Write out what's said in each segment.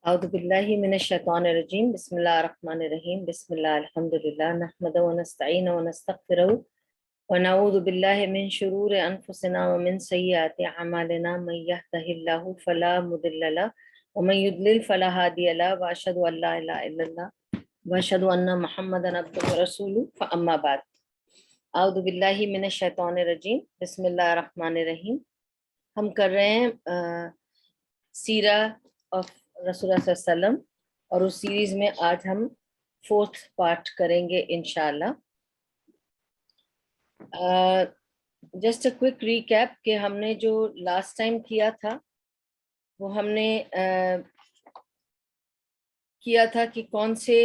أعوذ بالله من الشيطان الرجيم بسم الله الرحمن الرحيم بسم الله الحمد لله نحمده ونستعينه ونستغفره ونعوذ بالله من شرور أنفسنا ومن سيئات أعمالنا من يهده الله فلا مضل له ومن يضلل فلا هادي له وأشهد أن لا إله إلا الله وأشهد أن محمدا عبده ورسوله فأما بعد أعوذ بالله من الشيطان الرجيم بسم الله الرحمن الرحيم. ہم کر رہے ہیں سیرہ آف رسول اللہ صلی اللہ علیہ وسلم اور اس سیریز میں آج ہم 4th پارٹ کریں گے انشاءاللہ. جسٹ اے کوئک ریکیپ کہ ہم نے جو لاسٹ ٹائم کیا تھا وہ ہم نے کیا تھا کہ کون سے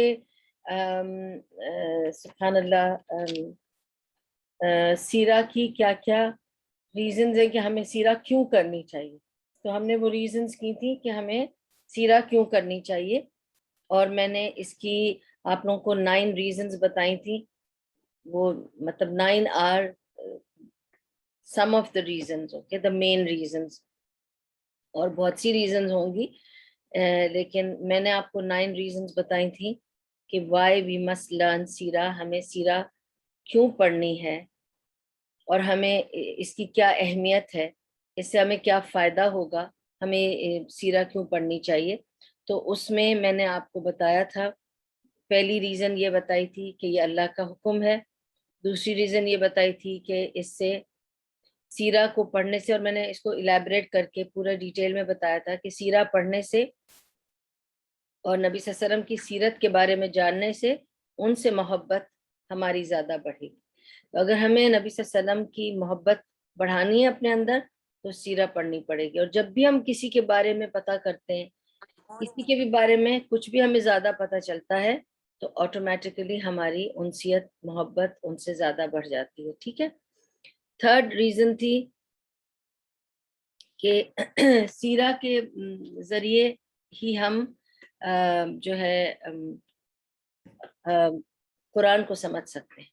سبحان اللہ سیرہ کی کیا کیا ریزنز ہیں کہ ہمیں سیرہ کیوں کرنی چاہیے. تو ہم نے وہ ریزنز کی تھی کہ ہمیں سیرہ کیوں کرنی چاہیے اور میں نے اس کی آپ لوگوں کو 9 ریزنز بتائی تھی. وہ مطلب 9 are some of the reasons, okay, the main reasons, اور بہت سی ریزنز ہوں گی لیکن میں نے آپ کو 9 ریزنز بتائی تھی کہ وائی وی مسٹ لرن سیرہ، ہمیں سیرہ کیوں پڑھنی ہے اور ہمیں اس کی کیا اہمیت ہے، اس سے ہمیں کیا فائدہ ہوگا، ہمیں سیرہ کیوں پڑھنی چاہیے. تو اس میں نے آپ کو بتایا تھا، پہلی ریزن یہ بتائی تھی کہ یہ اللہ کا حکم ہے. دوسری ریزن یہ بتائی تھی کہ اس سے سیرہ کو پڑھنے سے، اور میں نے اس کو الیبریٹ کر کے پورا ڈیٹیل میں بتایا تھا کہ سیرہ پڑھنے سے اور نبی صلی اللہ علیہ وسلم کی سیرت کے بارے میں جاننے سے ان سے محبت ہماری زیادہ بڑھے گی. تو اگر ہمیں نبی صلی اللہ علیہ وسلم کی محبت بڑھانی ہے اپنے اندر تو سیرہ پڑھنی پڑے گی. اور جب بھی ہم کسی کے بارے میں پتہ کرتے ہیں، کسی کے بھی بارے میں کچھ بھی ہمیں زیادہ پتہ چلتا ہے تو آٹومیٹیکلی ہماری انسیت محبت ان سے زیادہ بڑھ جاتی ہے. ٹھیک ہے. تھرڈ ریزن تھی کہ سیرہ کے ذریعے ہی ہم جو ہے قرآن کو سمجھ سکتے ہیں.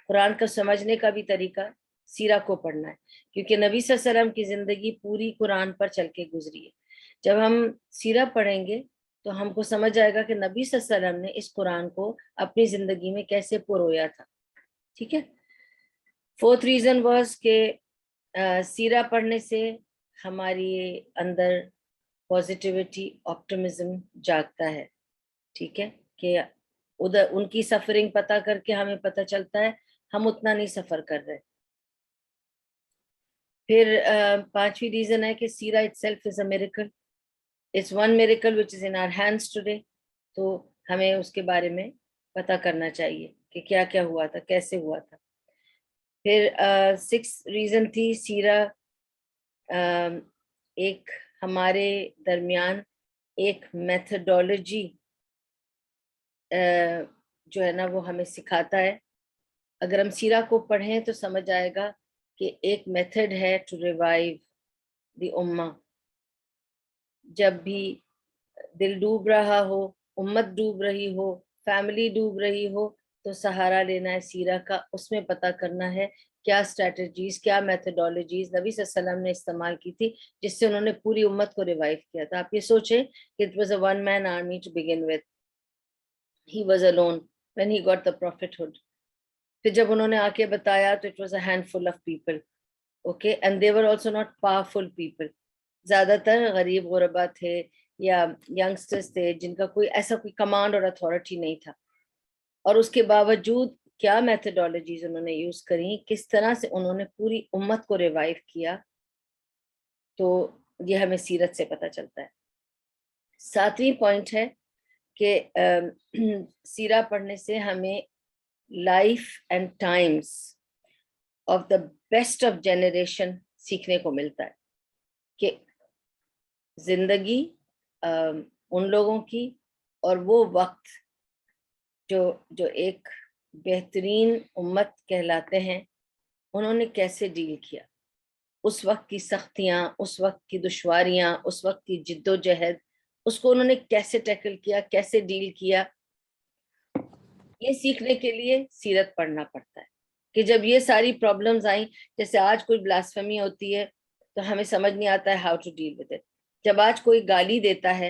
قرآن کا سمجھنے کا بھی طریقہ سیرہ کو پڑھنا ہے، کیونکہ نبی صلی اللہ علیہ وسلم کی زندگی پوری قرآن پر چل کے گزری ہے. جب ہم سیرہ پڑھیں گے تو ہم کو سمجھ آئے گا کہ نبی صلی اللہ علیہ وسلم نے اس قرآن کو اپنی زندگی میں کیسے پرویا تھا. ٹھیک ہے. فورتھ ریزن واز کہ سیرہ پڑھنے سے ہماری اندر پازیٹیوٹی، آپٹمزم جاگتا ہے. ٹھیک ہے، کہ ادھر ان کی سفرنگ پتہ کر کے ہمیں پتہ چلتا ہے ہم اتنا نہیں سفر کر رہے. پھر پانچویں ریزن ہے کہ سیرہ itself is a miracle. It's one miracle which is in our hands today. تو ہمیں اس کے بارے میں پتہ کرنا چاہیے کہ کیا کیا ہوا تھا، کیسے ہوا تھا. پھر 6 ریزن تھی سیرہ ایک ہمارے درمیان ایک میتھڈولوجی جو ہے نا وہ ہمیں سکھاتا ہے. اگر ہم سیرہ کو پڑھیں تو سمجھ آئے گا کہ ایک میتھڈ ہے ٹو ریوائیو دی امہ. جب بھی دل ڈوب رہا ہو، امت ڈوب رہی ہو، فیملی ڈوب رہی ہو تو سہارا لینا ہے سیرہ کا. اس میں پتہ کرنا ہے کیا اسٹریٹجیز، کیا میتھڈولوجیز نبی صلی اللہ علیہ وسلم نے استعمال کی تھی جس سے انہوں نے پوری امت کو ریوائیو کیا تھا. آپ یہ سوچیں کہ it was a one man army to begin with. He was alone when he got the prophethood. پھر جب انہوں نے آ کے بتایا تو it was a handful of people. Okay, and they were also not powerful people. زیادہ تر غریب غربا تھے یا ینگسٹرز تھے جن کا کوئی ایسا کوئی کمانڈ اور اتھارٹی نہیں تھا. اور اس کے باوجود کیا میتھڈولوجیز انہوں نے یوز کری، کس طرح سے انہوں نے پوری امت کو ریوائیو کیا، تو یہ ہمیں سیرت سے پتہ چلتا ہے. 7ویں پوائنٹ ہے کہ سیرہ پڑھنے سے ہمیں life and Times of the best of generation سیکھنے کو ملتا ہے کہ زندگی ان لوگوں کی اور وہ وقت جو ایک بہترین امت کہلاتے ہیں انہوں نے کیسے ڈیل کیا. اس وقت کی سختیاں، اس وقت کی دشواریاں، اس وقت کی جد و جہد، اس کو انہوں نے کیسے ٹیکل کیا، کیسے ڈیل کیا. یہ سیکھنے کے لیے سیرت پڑھنا پڑتا ہے کہ جب یہ ساری پرابلمز آئیں، جیسے آج کوئی بلاسفیمی ہوتی ہے تو ہمیں سمجھ نہیں آتا ہے how to deal with it. جب آج کوئی گالی دیتا ہے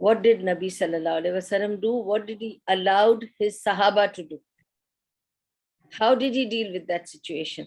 What did Nabi sallallahu alaihi wasallam do? What did he allowed his sahaba to do? How did he deal with that situation?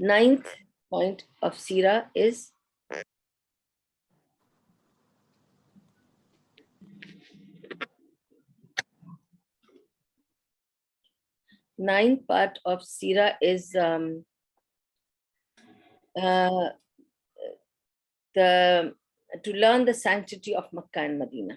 9th point of Sira is ninth part of Sira is to learn the sanctity of Makkah and Medina.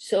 so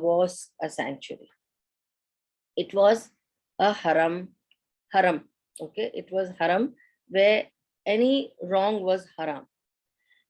was a sanctuary, it was a haram, okay, it was haram where any wrong was haram.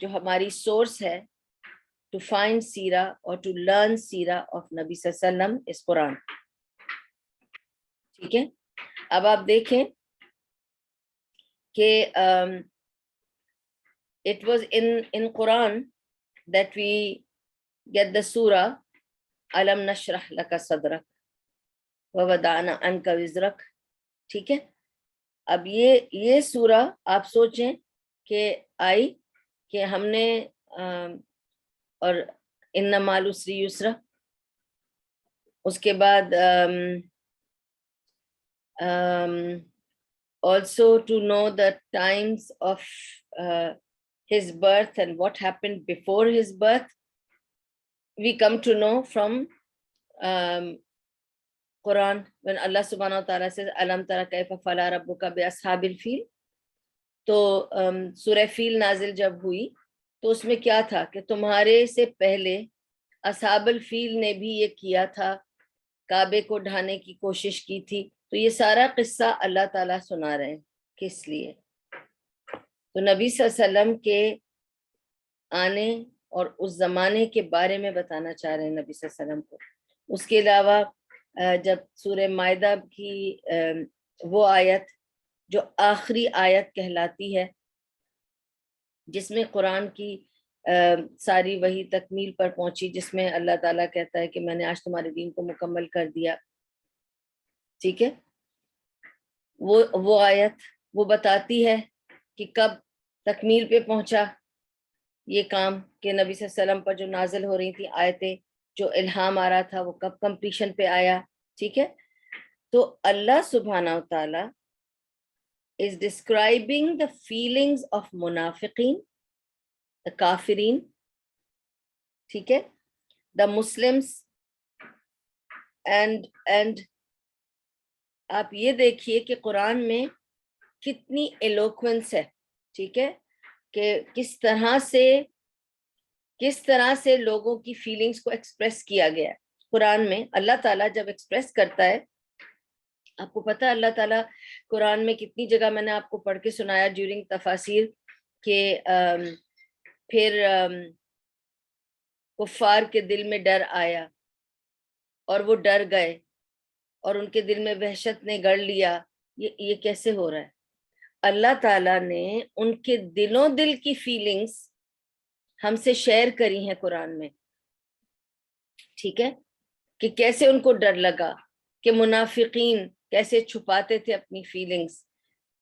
جو ہماری source ہے to find سیرہ اور to learn سیرہ of نبی صلی اللہ علیہ وسلم اس قرآن. ٹھیک ہے. اب آپ دیکھیں کہ it was in Quran that we get the surah alam nashrah laka sadrak wa wada'na anka wizrak. ٹھیک ہے. اب یہ سورہ آپ سوچیں کہ آئی کہ ہم نے اور ان مال عسری یسرا، اس کے بعد also to know the times of his birth and what happened before his birth, we come to know from Quran when Allah subhanahu wa ta'ala says alam tara kayfa fala rabbuka bi ashabil fil. تو سورہ فیل نازل جب ہوئی تو اس میں کیا تھا کہ تمہارے سے پہلے اصحاب الفیل نے بھی یہ کیا تھا، کعبے کو ڈھانے کی کوشش کی تھی. تو یہ سارا قصہ اللہ تعالیٰ سنا رہے ہیں. کس لیے؟ تو نبی صلی اللہ علیہ وسلم کے آنے اور اس زمانے کے بارے میں بتانا چاہ رہے ہیں نبی صلی اللہ علیہ وسلم کو. اس کے علاوہ جب سورہ مائدہ کی وہ آیت جو آخری آیت کہلاتی ہے جس میں قرآن کی ساری وحی تکمیل پر پہنچی، جس میں اللہ تعالیٰ کہتا ہے کہ میں نے آج تمہارے دین کو مکمل کر دیا. ٹھیک ہے. وہ آیت وہ بتاتی ہے کہ کب تکمیل پہ پہنچا یہ کام، کہ نبی صلی اللہ علیہ وسلم پر جو نازل ہو رہی تھی آیتیں، جو الہام آ رہا تھا، وہ کب کمپلیشن پہ آیا. ٹھیک ہے. تو اللہ سبحانہ و تعالیٰ is describing the feelings of munafiqeen, the kafirin, ٹھیک ہے, the Muslims, and آپ یہ دیکھیے کہ قرآن میں کتنی ایلوکوینس ہے. ٹھیک ہے, کہ کس طرح سے لوگوں کی فیلنگز کو ایکسپریس کیا گیا ہے قرآن میں. اللہ تعالیٰ جب ایکسپریس کرتا ہے، آپ کو پتہ ہے اللہ تعالیٰ قرآن میں کتنی جگہ میں نے آپ کو پڑھ کے سنایا ڈیورنگ تفاسیر کہ پھر کفار کے دل میں ڈر آیا اور وہ ڈر گئے اور ان کے دل میں وحشت نے گڑ لیا. یہ کیسے ہو رہا ہے؟ اللہ تعالیٰ نے ان کے دل کی فیلنگز ہم سے شیئر کری ہیں قرآن میں. ٹھیک ہے, کہ کیسے ان کو ڈر لگا، کہ منافقین کیسے چھپاتے تھے اپنی فیلنگز،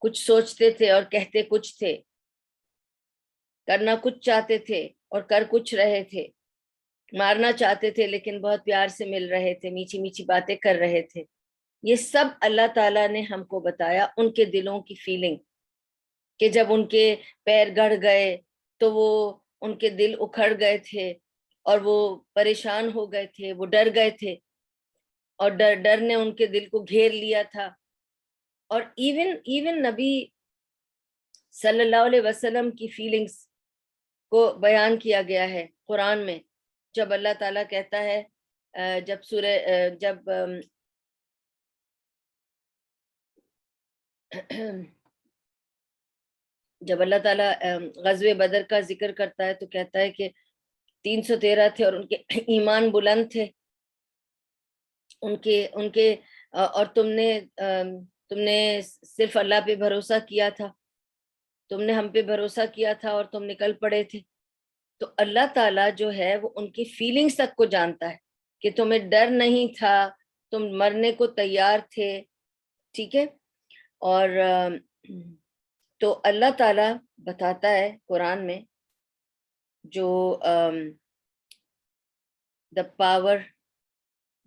کچھ سوچتے تھے اور کہتے کچھ تھے، کرنا کچھ چاہتے تھے اور کر کچھ رہے تھے، مارنا چاہتے تھے لیکن بہت پیار سے مل رہے تھے، میٹھی میٹھی باتیں کر رہے تھے. یہ سب اللہ تعالیٰ نے ہم کو بتایا ان کے دلوں کی فیلنگ، کہ جب ان کے پیر گڑ گئے تو وہ ان کے دل اکھڑ گئے تھے اور وہ پریشان ہو گئے تھے، وہ ڈر گئے تھے اور ڈر نے ان کے دل کو گھیر لیا تھا. اور ایون نبی صلی اللہ علیہ وسلم کی فیلنگز کو بیان کیا گیا ہے قرآن میں. جب اللہ تعالیٰ کہتا ہے جب اللہ تعالیٰ غزوہ بدر کا ذکر کرتا ہے تو کہتا ہے کہ 313 تھے اور ان کے ایمان بلند تھے، ان کے اور تم نے صرف اللہ پہ بھروسہ کیا تھا، تم نے ہم پہ بھروسہ کیا تھا اور تم نکل پڑے تھے. تو اللہ تعالیٰ جو ہے وہ ان کی فیلنگز تک کو جانتا ہے کہ تمہیں ڈر نہیں تھا، تم مرنے کو تیار تھے. ٹھیک ہے. اور تو اللہ تعالیٰ بتاتا ہے قرآن میں جو the power,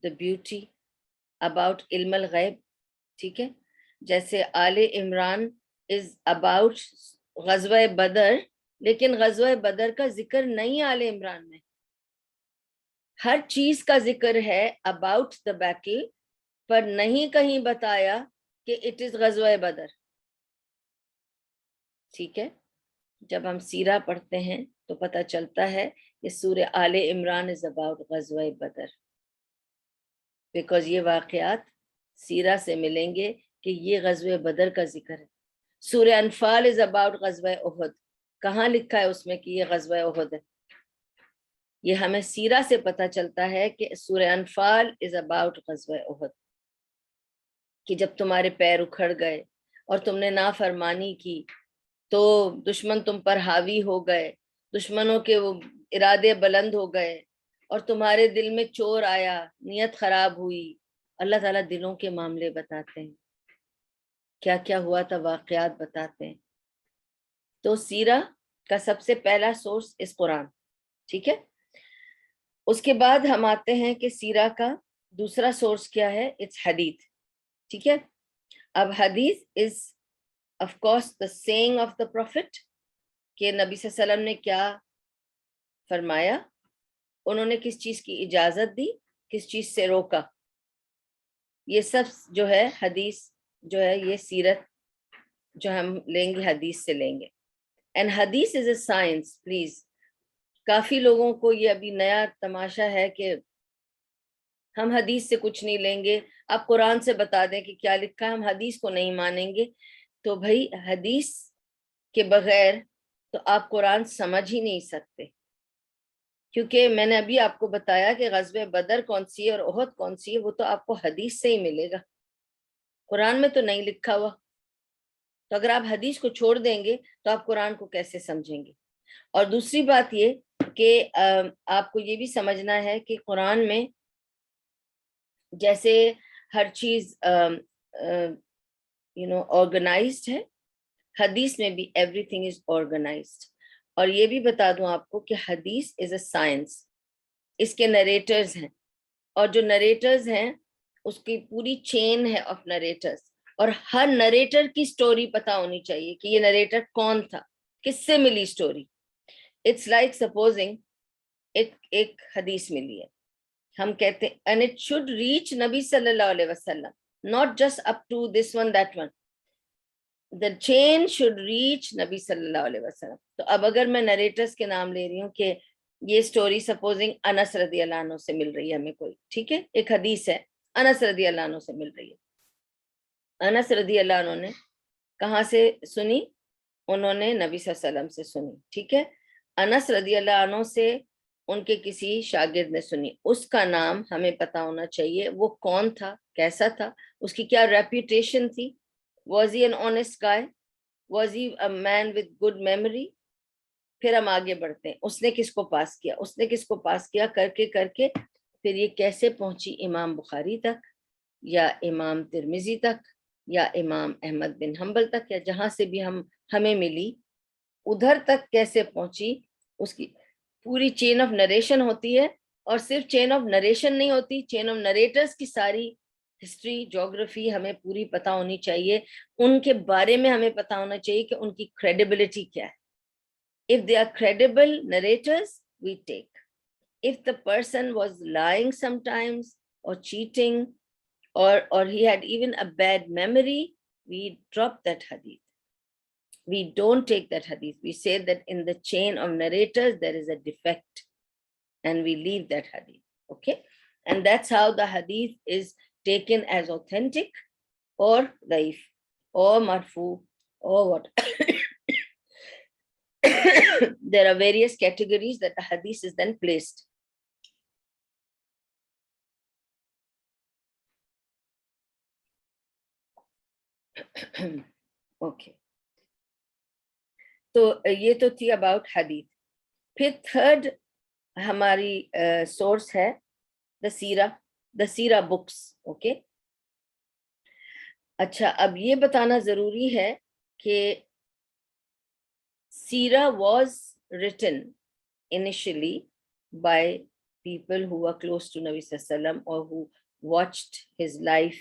the beauty about علم الغیب. ٹھیک ہے. جیسے آل عمران is about غزوہ بدر، لیکن غزوہ بدر کا ذکر نہیں آل عمران میں. ہر چیز کا ذکر ہے about the battle، پر نہیں کہیں بتایا کہ it is غزوہ بدر. ٹھیک ہے. جب ہم سیرہ پڑھتے ہیں تو پتہ چلتا ہے کہ سورہ آل عمران is about غزوہ بدر، بیکاز یہ واقعات سیرہ سے ملیں گے کہ یہ غزوہ بدر کا ذکر ہے. سورہ انفال is about غزوہ احد، کہاں لکھا ہے اس میں کہ یہ غزوہ احد ہے؟ یہ ہمیں سیرہ سے پتہ چلتا ہے کہ سورہ انفال از اباؤٹ غزوہ احد، کہ جب تمہارے پیر اکھڑ گئے اور تم نے نافرمانی کی تو دشمن تم پر حاوی ہو گئے، دشمنوں کے وہ ارادے بلند ہو گئے اور تمہارے دل میں چور آیا، نیت خراب ہوئی۔ اللہ تعالیٰ دلوں کے معاملے بتاتے ہیں، کیا کیا ہوا تھا واقعات بتاتے ہیں۔ تو سیرہ کا سب سے پہلا سورس اس قرآن، ٹھیک ہے۔ اس کے بعد ہم آتے ہیں کہ سیرہ کا دوسرا سورس کیا ہے، اٹس حدیث، ٹھیک ہے۔ اب حدیث is of course the saying of the prophet, کہ نبی صلی اللہ علیہ وسلم نے کیا فرمایا، انہوں نے کس چیز کی اجازت دی، کس چیز سے روکا، یہ سب جو ہے حدیث جو ہے، یہ سیرت جو ہم لیں گے حدیث سے لیں گے۔ اینڈ حدیث از اے سائنس، پلیز۔ کافی لوگوں کو یہ ابھی نیا تماشا ہے کہ ہم حدیث سے کچھ نہیں لیں گے، آپ قرآن سے بتا دیں کہ کیا لکھا ہے، ہم حدیث کو نہیں مانیں گے۔ تو بھائی حدیث کے بغیر تو آپ قرآن سمجھ ہی نہیں سکتے، کیونکہ میں نے ابھی آپ کو بتایا کہ غزوہ بدر کون سی ہے اور احد کون سی ہے، وہ تو آپ کو حدیث سے ہی ملے گا، قرآن میں تو نہیں لکھا ہوا۔ تو اگر آپ حدیث کو چھوڑ دیں گے تو آپ قرآن کو کیسے سمجھیں گے؟ اور دوسری بات یہ کہ آپ کو یہ بھی سمجھنا ہے کہ قرآن میں جیسے ہر چیز آرگنائزڈ ہے، حدیث میں بھی ایوری تھنگ از آرگنائزڈ۔ اور یہ بھی بتا دوں آپ کو کہ حدیث از اے سائنس، اس کے نریٹرز ہیں، اور جو نریٹرز ہیں اس کی پوری چین ہے آف نریٹرز، اور ہر نریٹر کی سٹوری پتا ہونی چاہیے کہ یہ نریٹر کون تھا، کس سے ملی سٹوری۔ اٹس لائک سپوزنگ ایک حدیث ملی ہے، ہم کہتے ہیں and it should reach نبی صلی اللہ علیہ وسلم, not just up to this one that one, the chain should reach نبی صلی اللہ علیہ وسلم۔ تو اب اگر میں نریٹرز کے نام لے رہی ہوں کہ یہ سٹوری سپوزنگ انس رضی اللہ عنہ سے مل رہی ہے ہمیں کوئی، ٹھیک ہے، ایک حدیث ہے انس رضی اللہ عنہ سے مل رہی ہے۔ انس رضی اللہ عنہ نے کہاں سے سنی؟ انہوں نے نبی صلی اللہ علیہ وسلم سے سنی، ٹھیک ہے۔ انس رضی اللہ عنہ سے ان کے کسی شاگرد نے سنی، اس کا نام ہمیں پتا ہونا چاہیے، وہ کون تھا، کیسا تھا، اس کی کیا ریپوٹیشن تھی، was he an honest guy, was he a man with good memory۔ پھر ہم آگے بڑھتے ہیں، اس نے کس کو پاس کیا، اس نے کس کو پاس کیا، کر کے پھر یہ کیسے پہنچی امام بخاری تک یا امام ترمذی تک یا امام احمد بن حنبل تک، یا جہاں سے بھی ہمیں ملی ادھر تک کیسے پہنچی، اس کی پوری چین آف نریشن ہوتی ہے۔ اور صرف چین آف نریشن نہیں ہوتی، چین آف نریٹرز کی ساری ہسٹری جغرافی ہمیں پوری پتہ ہونی چاہیے، ان کے بارے میں ہمیں پتہ ہونا چاہیے کہ ان کی کریڈیبلٹی کیا ہے۔ if they are credible narrators we take, if the person was lying sometimes or cheating or he had even a bad memory, we drop that hadith, we don't take that hadith, we say that in the chain of narrators there is a defect and we leave that hadith, okay? And that's how the hadith is taken as authentic or daif or marfu or what there are various categories that the hadith is then placed. okay, تو یہ تو تھی about حدیث۔ پھر third ہماری source ہے the سیرہ books, okay. اچھا، اب یہ بتانا ضروری ہے کہ سیرہ was written initially by people who were close to Nabi Sallallahu Alaihi Wasallam or who watched his life,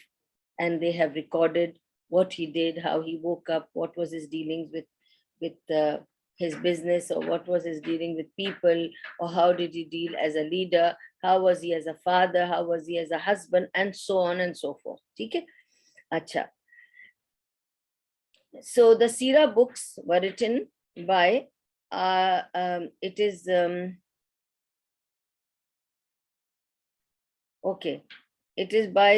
and they have recorded what he did, how he woke up, what was his dealings with his business, or what was his dealing with people, or how did he deal as a leader, how was he as a father, how was he as a husband, and so on and so forth. ٹھیک ہے، اچھا۔ So the Sira books were written by it is okay, it is by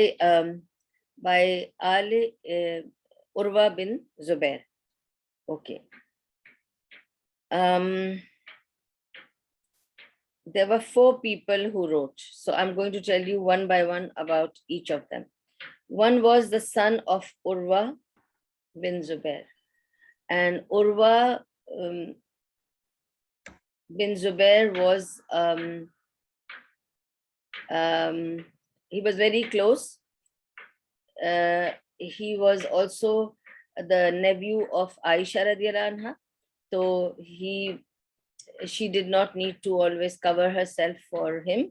Ali Urwa bin Zubair, okay. There were 4 people who wrote. So I'm going to tell you one by one about each of them. One was the son of Urwa bin Zubair. And Urwa bin Zubair was, he was very close. He was also the nephew of Aisha radiallahu anha. So she did not need to always cover herself for him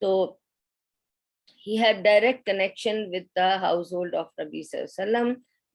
So he had direct connection with the household of Nabi sallallahu alaihi wasallam.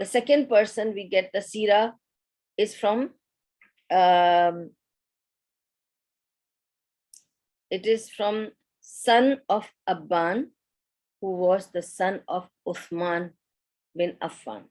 the second person we get the seerah is from it is from son of Abban, who was the son of Uthman bin Affan.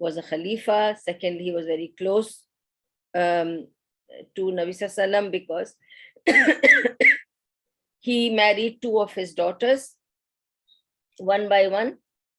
was a khalifa. Secondly, he was very close to Nabi sallallahu alaihi wasallam because he married 2 of his daughters one by one.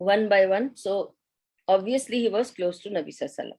One by one. So obviously he was close to Nabi sallallahu alaihi wasallam.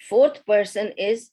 4th person is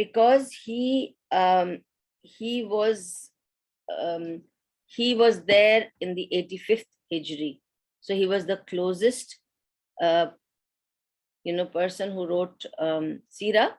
because he was there in the 85th Hijri. So he was the closest person who wrote Sira,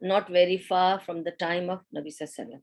not very far from the time of Nabi sallallahu alaihi wasallam.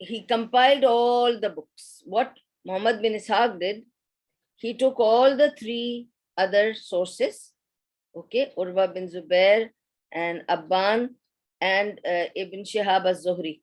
he compiled all the books. What Muhammad bin Ishaq did, he took all the 3 other sources, okay, Urwa bin Zubair and Abban and Ibn Shihab az-Zuhri,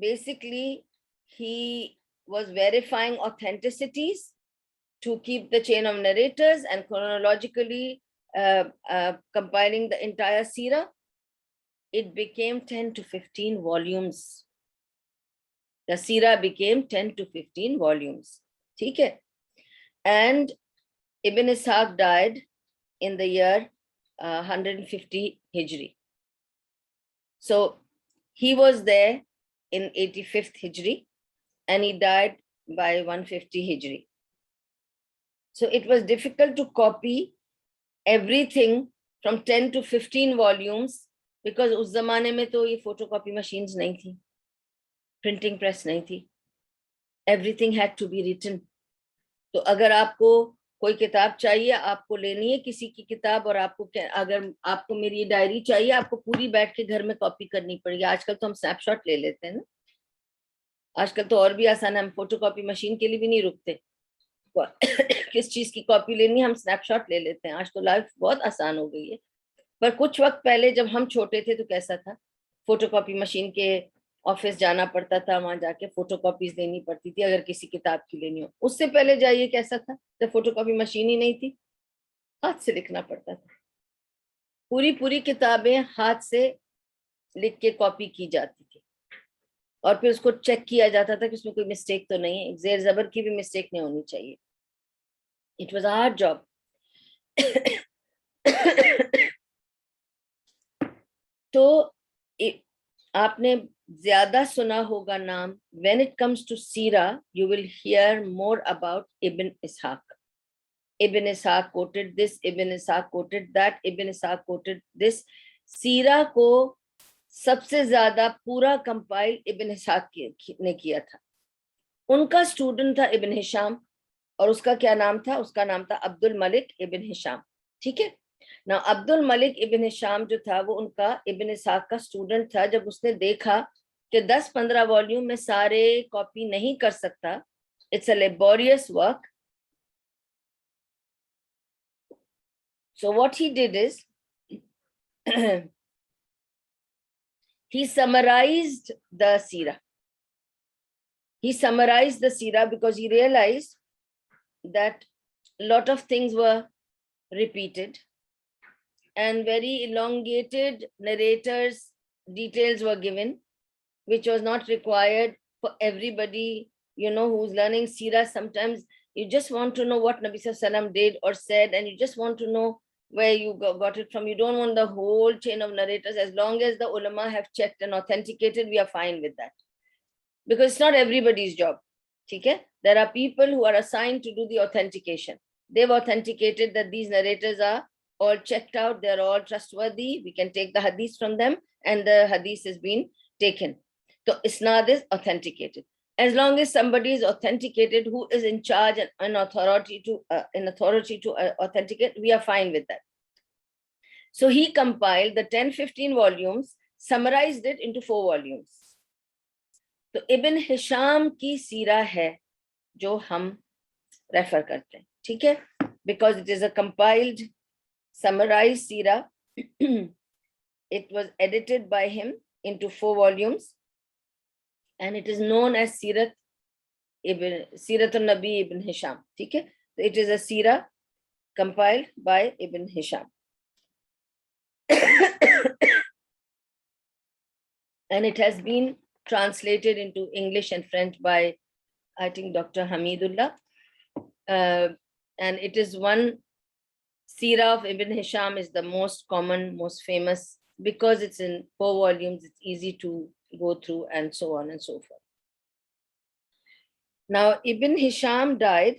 basically he was verifying authenticities to keep the chain of narrators and chronologically compiling the entire seerah. It became 10 to 15 volumes The Sira became 10 to 15 volumes. ٹھیک ہے. And Ibn Ishaq died in the year 150 Hijri. So he was there in 85th Hijri and he died by 150 Hijri. So it was difficult to copy everything from 10 to 15 volumes because اس زمانے میں تو یہ photo copy machines نہیں تھی, printing press نہیں تھی. Everything had to be written. تو اگر آپ کو کوئی کتاب چاہیے, آپ کو لینی ہے کسی کی کتاب, اور آپ کو اگر آپ کو میری ڈائری چاہیے, آپ کو پوری بیٹھ کے گھر میں کاپی کرنی پڑے گی. آج کل تو ہم سنیپ شاٹ لے لیتے ہیں نا, آج کل تو اور بھی آسان ہے, ہم فوٹو کاپی مشین کے لیے بھی نہیں رکتے. کس چیز کی کاپی لینی ہے ہم سنیپ شاٹ لے لیتے ہیں. آج تو لائف بہت آسان ہو گئی ہے. پر کچھ وقت پہلے جب ہم چھوٹے تھے تو کیسا تھا, فوٹو کاپی مشین کے آفس جانا پڑتا تھا, وہاں جا کے فوٹو کاپیز لینی پڑتی تھی اگر کسی کتاب کی لینی ہو. اس سے پہلے جائیے کیسا تھا, جب فوٹو کاپی مشین ہی نہیں تھی, ہاتھ سے لکھنا پڑتا تھا. پوری کتابیں ہاتھ سے لکھ کے کاپی کی جاتی تھی, اور پھر اس کو چیک کیا جاتا تھا کہ اس میں کوئی مسٹیک تو نہیں ہے, زیر زبر کی بھی مسٹیک نہیں ہونی چاہیے. It was a hard job. تو آپ نے زیادہ سنا ہوگا نام, when it comes to سیرہ you will hear more about Ibn Ishaq. Ibn Ishaq quoted this, Ibn Ishaq quoted that, Ibn Ishaq quoted this. سیرہ کو سب سے زیادہ پورا کمپائل ابن اسحاق نے کیا تھا. ان کا اسٹوڈنٹ تھا ابن ہشام, اور اس کا کیا نام تھا, اس کا نام تھا عبد الملک ابن ہشام. ٹھیک ہے نا. عبد الملک ابن ہشام جو تھا وہ ان کا ابن اسحاق کا اسٹوڈنٹ تھا. جب اس نے دیکھا کہ 10-15 والیوم میں سارے کاپی نہیں کر سکتا, it's a laborious work, so what he did is he summarized the Sirah. He summarized the Sirah because he realized that a lot of things were repeated and very elongated narrators, details were given, which was not required for everybody, you know, who's learning Sirah. Sometimes you just want to know what Nabi Sallallahu Alaihi Wasallam did or said, and you just want to know where you got it from. You don't want the whole chain of narrators. As long as the ulama have checked and authenticated, we are fine with that. Because it's not everybody's job. Okay? There are people who are assigned to do the authentication. They've authenticated that these narrators are all checked out, they're all trustworthy, we can take the hadith from them, and the hadith has been taken. So isnad is authenticated. As long as somebody is authenticated who is in charge and authority to authenticate, we are fine with that. So he compiled the 10-15 volumes, summarized it into 4 volumes. تو ابن ہشام کی سیرہ ہے جو ہم refer کرتے ہیں. ٹھیک ہے, because it is a compiled, summarized seerah. It was edited by him into 4 volumes, and it is known as Sirat al-Nabi Ibn Hisham. ٹھیک ہے, so it is a seerah compiled by Ibn Hisham. And it has been translated into English and French by, I think, Dr. Hamidullah. And it is one Sirah of Ibn Hisham is the most common, most famous, because it's in 4 volumes, it's easy to go through, and so on and so forth. Now, Ibn Hisham died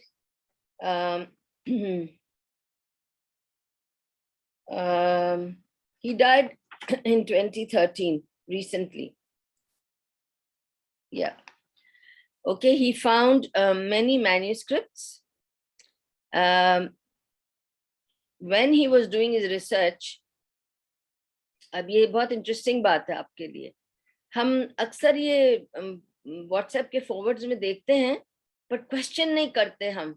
he died in 2013, recently. Yeah. Okay, he found many manuscripts. When he was doing his research, اب یہ بہت interesting بات ہے آپ کے لیے, ہم اکثر یہ واٹس ایپ کے فارورڈز میں دیکھتے ہیں بٹ کوشچن نہیں کرتے ہم.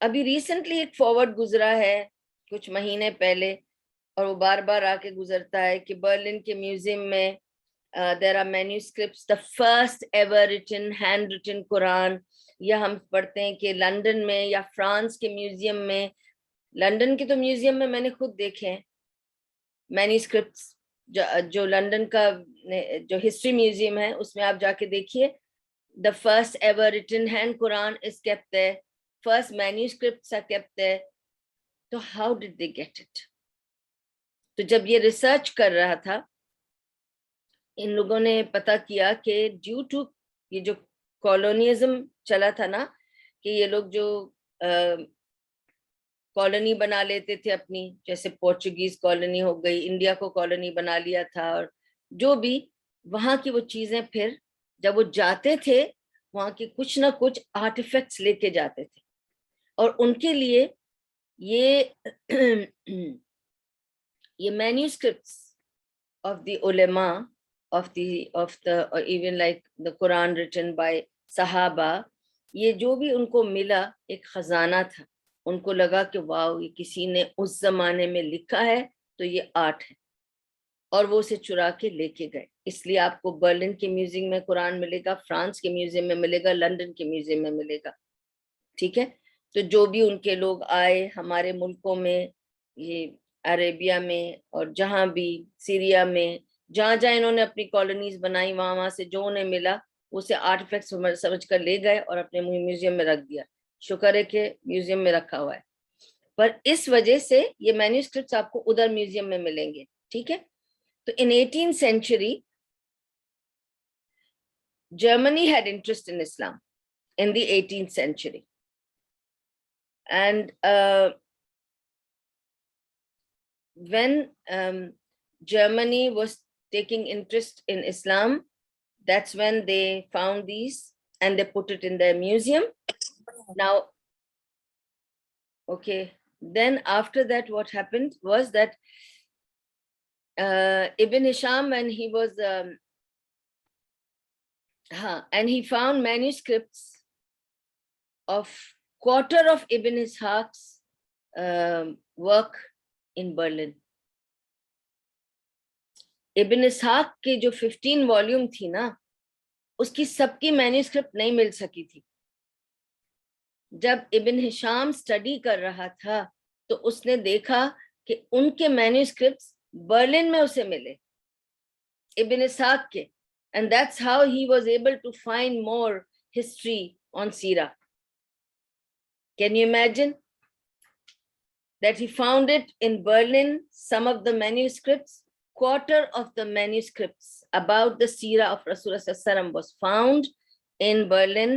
ابھی ریسنٹلی ایک فارورڈ گزرا ہے کچھ مہینے پہلے, اور وہ بار بار آ کے گزرتا ہے کہ برلن کے میوزیم میں there are manuscripts, the first ever written, hand written Quran. یا ہم پڑھتے ہیں کہ لندن میں یا فرانس کے میوزیم میں, لندن کے تو میوزیم میں نے خود دیکھے ہیں مینیسکرپٹس, جو لندن کا جو ہسٹری میوزیم ہے اس میں آپ جا کے دیکھیے, The first ever written hand Quran is kept there. First manuscripts are kept there. So how did they get it? تو جب یہ ریسرچ کر رہا تھا ان لوگوں نے پتا کیا کہ ڈیو ٹو یہ جو کالونیزم چلا تھا نا کہ یہ لوگ جو کالونی بنا لیتے تھے اپنی, جیسے پورچوگیز کالونی ہو گئی, انڈیا کو کالونی بنا لیا تھا, اور جو بھی وہاں کی وہ چیزیں پھر جب وہ جاتے تھے وہاں کی کچھ نہ کچھ آرٹیفیکٹس لے کے جاتے تھے, اور ان کے لیے یہ مینیوسکرپٹس of the ulama of the or even like the Quran written by Sahaba, یہ جو بھی ان کو ملا ایک خزانہ تھا. ان کو لگا کہ واو یہ کسی نے اس زمانے میں لکھا ہے تو یہ آرٹ ہے, اور وہ اسے چرا کے لے کے گئے. اس لیے آپ کو برلن کے میوزیم میں قرآن ملے گا, فرانس کے میوزیم میں ملے گا, لندن کے میوزیم میں ملے گا. ٹھیک ہے, تو جو بھی ان کے لوگ آئے ہمارے ملکوں میں, یہ عربیہ میں اور جہاں بھی سیریا میں جہاں جہاں انہوں نے اپنی کالونیز بنائی وہاں سے جو انہیں ملا اسے آرٹیفیکٹ سمجھ کر لے گئے اور اپنے میوزیم میں رکھ دیا. شکر ہے کہ میوزیم میں رکھا ہوا ہے, پر اس وجہ سے یہ مینیوسکرپٹس آپ کو ادھر میوزیم میں ملیں گے. ٹھیک ہے, تو in 18th century Germany had interest in Islam in the 18th century, and when Germany was taking interest in Islam, that's when they found these and they put it in their museum. Now, okay, then after that what happened was that Ibn Hisham, when he was and he found manuscripts of quarter of Ibn Ishaq's work in Berlin. ابن اسحاق کے جو 15 volume تھی نا اس کی سب کی manuscript نہیں مل سکی تھی. جب ابن ہشام اسٹڈی کر رہا تھا تو اس نے دیکھا کہ ان کے مینیوسکرپٹس برلن میں اسے ملے ابن اسحاق کے, and that's how he was able to find more history on Sirah. Can you imagine that he found it in Berlin, some of the manuscripts, quarter of the manuscripts about the Sirah of Rasulullah Sallallahu Alaihi Wasallam was found in Berlin,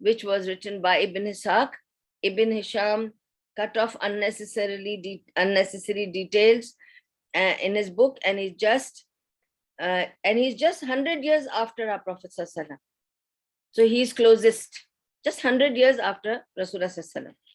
which was written by Ibn Ishaq. Ibn Hisham cut off unnecessary details in his book, and he's just 100 years after our Prophet Sallallahu Alaihi Wasallam. So he's closest, just 100 years after Rasulullah Sallallahu Alaihi Wasallam.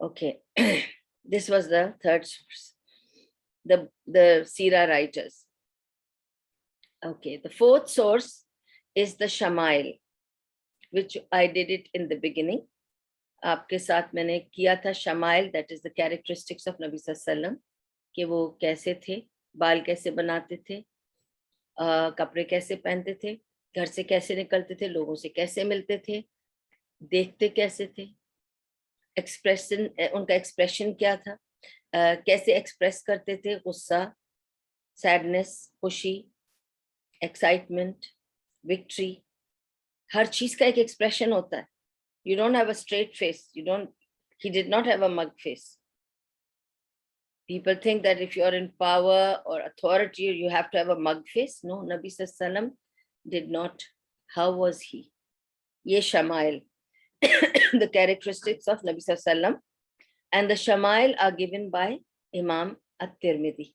Okay, this was the third source, the Sirah writers. Okay, the fourth source is the Shamail, which I did it in the beginning. آپ کے ساتھ میں نے کیا تھا شمائل, that is the characteristics of Nabi Sallallahu Alaihi Wasallam, کہ وہ کیسے تھے, بال کیسے بناتے تھے, کپڑے کیسے پہنتے تھے, گھر سے کیسے نکلتے تھے, لوگوں سے کیسے ملتے تھے, دیکھتے کیسے تھے, ایکسپریشن ان کا ایکسپریشن کیا تھا, کیسے ایکسپریس کرتے تھے, غصہ, سیڈنس, خوشی, ایکسائٹمنٹ, وکٹری, ہر چیز کا ایک ایکسپریشن ہوتا ہے. You don't have a straight face. He did not have a mug face. People think that if you're in power or authority, you have to have a mug face. No, Nabi Sallallahu Alaihi Wasallam did not. How was he? Ye Shamail, the characteristics of Nabi Sallallahu Alaihi Wasallam, and the Shamail are given by Imam At-Tirmidhi.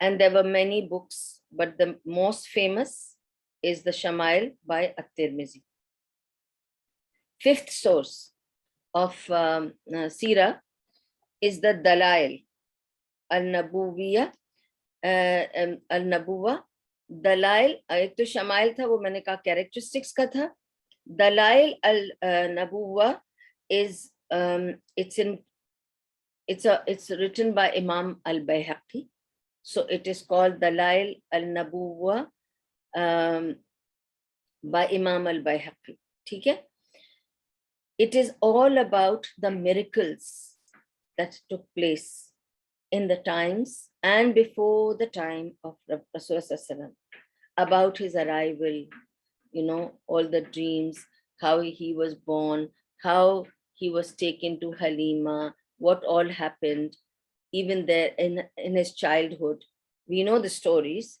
And there were many books, but the most famous is the Shamail by At-Tirmidhi. Fifth source of Sirah is the Dalail al-Nabuwiyya. Al-Nabuwa Dalail, ایک تو شمائل تھا وہ میں نے کہا characteristics کا تھا. Dalail al-Nabuwa is it's written by Imam al-Bayhaqi. So it is called Dalail al-Nabuwa by Imam al-Bayhaqi. ٹھیک ہے? It is all about the miracles that took place in the times and before the time of Rasulullah about his arrival, you know, all the dreams, how he was born, how he was taken to Halima, what all happened, even there in his childhood. We know the stories.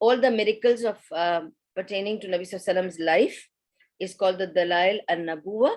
all the miracles of pertaining to Nabi Sallallahu Alaihi Wasallam's life is called the Dalail an-Nabuwa,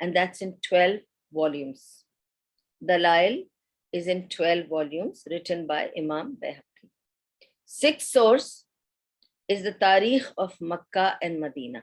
And that's in 12 volumes. Dalail is in 12 volumes written by Imam Bayhaqi. Sixth source is the Tarikh of Makkah and Medina.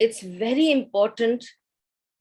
It's very important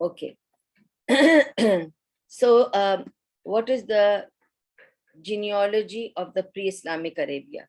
Okay. So what is the genealogy of the pre-Islamic Arabia?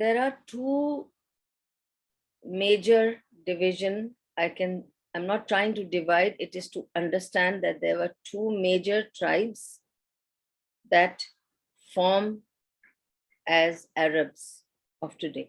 there are two major division. I'm not trying to divide, it is to understand that there were two major tribes that form as Arabs of today.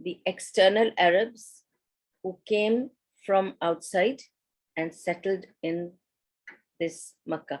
the external Arabs who came from outside and settled in this Makkah.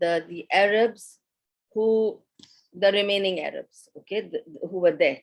the Arabs who, the remaining Arabs, okay, who were there.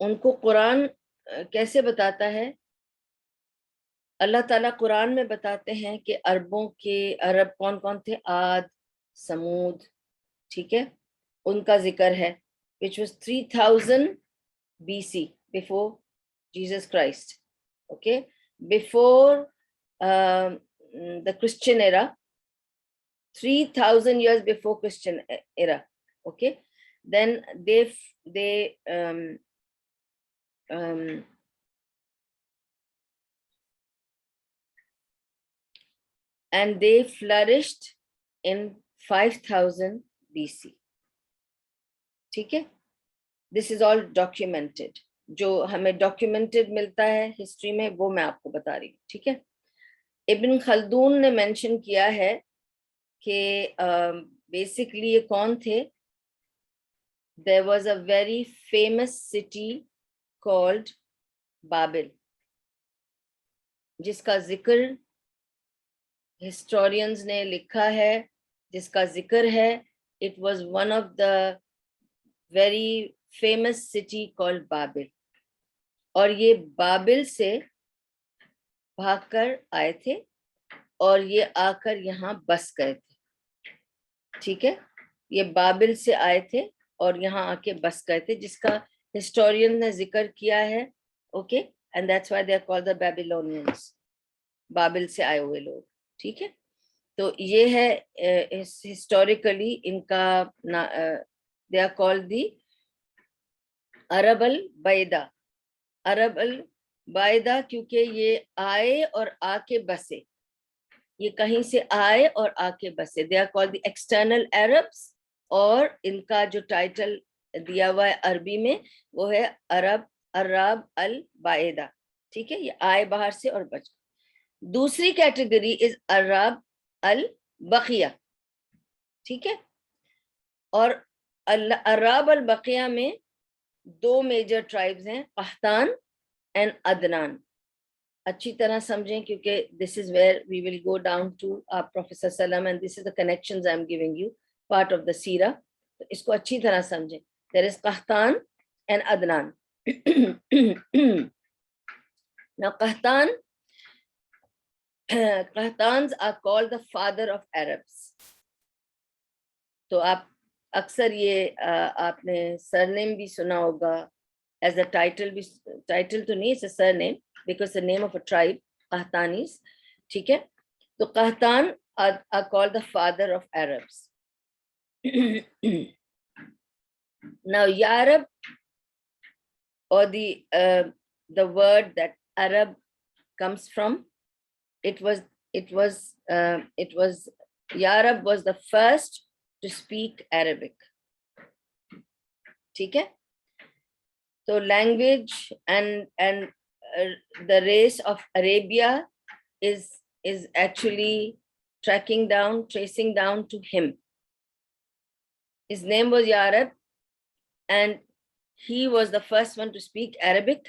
ان کو قرآن کیسے بتاتا ہے؟ اللہ تعالیٰ قرآن میں بتاتے ہیں کہ عرب کون کون تھے؟ عاد، سمود، ٹھیک ہے، ان کا ذکر ہے which was 3000 BC, before Jesus Christ, okay, before the Christian era, 3000 years before Christian era, okay. Then they and they flourished in 5000 BC, ٹھیک ہے. دس از آل ڈاکیومینٹڈ، جو ہمیں ڈاکیومینٹڈ ملتا ہے ہسٹری میں وہ میں آپ کو بتا رہی ہوں، ٹھیک ہے. ابن خلدون نے مینشن کیا ہے کہ بیسکلی یہ کون تھے. there was a very famous city called بابل، جس کا ذکر ہسٹورینز نے لکھا ہے، جس کا ذکر ہے. it was one of the very famous city called بابل، اور یہ بابل سے بھاگ کر آئے تھے اور یہ آ کر یہاں بس گئے تھے، ٹھیک ہے. یہ بابل سے آئے تھے اور یہاں آ کے بس گئے تھے، جس کا ہسٹورین نے ذکر کیا ہے، okay. And that's why they are called the Babylonians، بابل سے آئے ہوئے لوگ، ٹھیک ہے. تو یہ ہے ہسٹوریکلی ان کا they are called the عرب البیدہ. عرب البیدہ کیونکہ یہ آئے اور آ کے بسے، یہ کہیں سے آئے اور آ کے بسے. they are called the external Arabs، اور ان کا جو ٹائٹل دیا ہوا ہے عربی میں وہ ہے عرب البیدہ، ٹھیک ہے. یہ آئے باہر سے اور بچ. دوسری کیٹیگری از عرب البقیہ، ٹھیک ہے. اور عرب البقیہ میں دو میجر ٹرائبز ہیں، قحطان اینڈ عدنان. اچھی طرح سمجھیں کیونکہ this is where we will go down to Prophet ﷺ and this is the connections I am giving you, part of the seerah. تو اس کو اچھی طرح سمجھیں. there is قحطان and Adnan. now قحطانز are called the father of Arabs. تو آپ اکثر یہ آپ نے سر نیم بھی سنا ہوگا ایز اے ٹائٹل بھی. ٹائٹل تو نہیں، it's a surname because the name of a tribe, قحطانیز، ٹھیک ہے. تو قحطان are called the father of Arabs. now Yarab, or the word that Arab comes from, it was Yarab was the first to speak Arabic, ٹھیک ہے. تو language and the race of Arabia is actually tracing down to him. His name was Yarab and he was the first one to speak Arabic,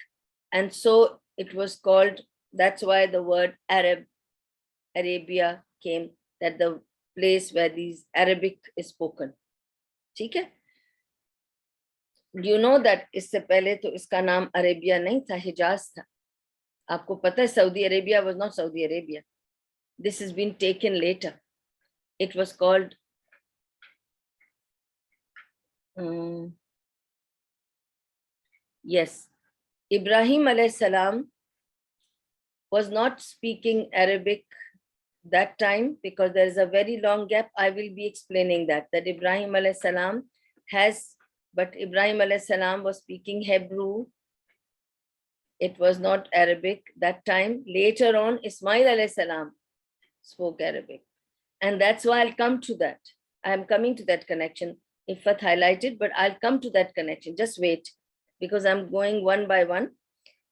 and so it was called, that's why the word Arabia came, that the place where these Arabic is spoken, ٹھیک ہے. you know that اس سے پہلے تو اس کا نام عربیہ نہیں تھا، حجاز تھا. آپ کو پتہ ہے سعودی Arabia was not Saudi Arabia. This has been taken later. It was called yes, Ibrahim alayhi salam was not speaking Arabic that time because there is a very long gap. I will be explaining that Ibrahim alayhi salam but Ibrahim alayhi salam was speaking Hebrew. It was not Arabic that time. Later on, Ismail alayhi salam spoke Arabic. And that's why I'll come to that. I am coming to that connection. Ifat highlighted, but I'll come to that connection. Just wait, because I'm going one by one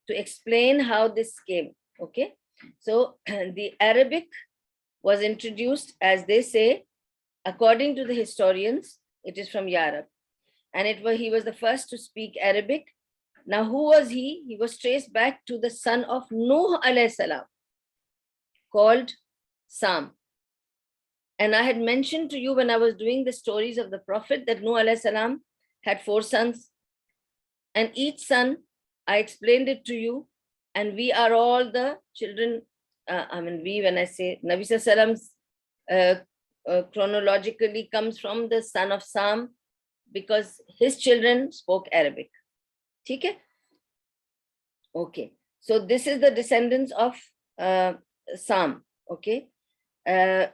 to explain how this came. Okay. So the Arabic was introduced, as they say, according to the historians, it is from Yarab. And he was the first to speak Arabic. Now, who was he? He was traced back to the son of Nuh alayhi salam, called Sam. And I had mentioned to you when I was doing the stories of the Prophet that Nuh alayhi salam had 4 sons. and each son, I explained it to you, and we are all the children. We, when I say Nabi Sallallahu Alaihi Wasallam, chronologically comes from the son of Sam, because his children spoke Arabic. Okay? Okay. So this is the descendants of Sam. Okay. And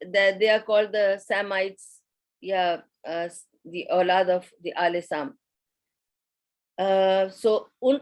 they are called the Samites. Yeah, the aulad of the Al Sam. So un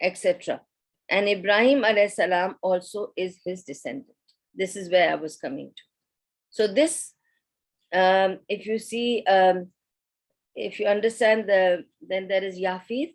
etc. And Ibrahim alayhi salam also is his descendant. This is where I was coming to. So this, if you see, if you understand then there is Yafith,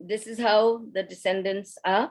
this is how the descendants are.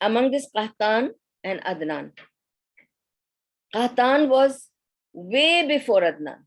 among this Qahtan and Adnan. Qahtan was way before Adnan.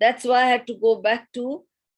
That's why I had to go back to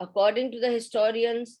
according to the historians,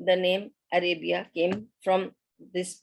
the name Arabia came from this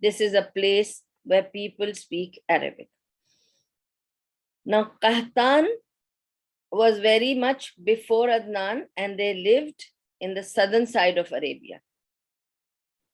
this is a place where people speak Arabic. Now Qahtan was very much before Adnan, and they lived in the southern side of Arabia.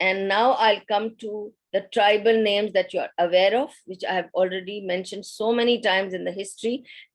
And now I'll come to the tribal names that you are aware of, which I have already mentioned so many times in the history,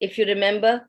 If you remember,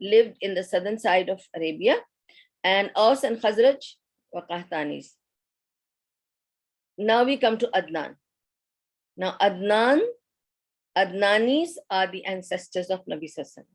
lived in the southern side of Arabia, and Aus and Khazraj were Qahtanis. Now we come to Adnan. Now Adnanis are the ancestors of Nabi Sallallahu Alaihi Wasallam.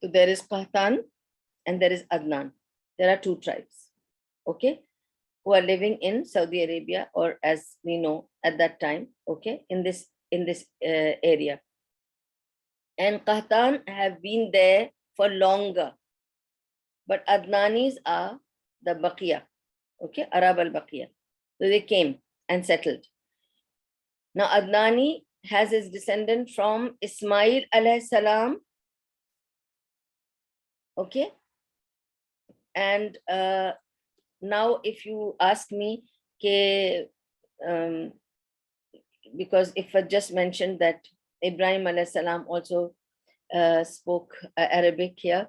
so there is Qahtan and there is Adnan. There are two tribes, okay, who are living in Saudi Arabia, or as we know at that time, okay, in this area. And Qahtan have been there for longer, but Adnanis are the Baqiya, okay, Arab al-Baqiya. So they came and settled. Now Adnani has his descendant from Ismail alayhi salam, okay. And now if you ask me, because if I just mentioned that Ibrahim alayhi salam also spoke Arabic here.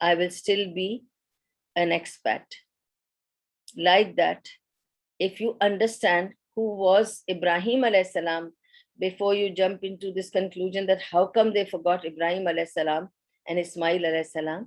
I will still be an expat. Like that, if you understand who was Ibrahim alayhi salam, before you jump into this conclusion that how come they forgot Ibrahim alayhi salam and Ismail alayhi salam,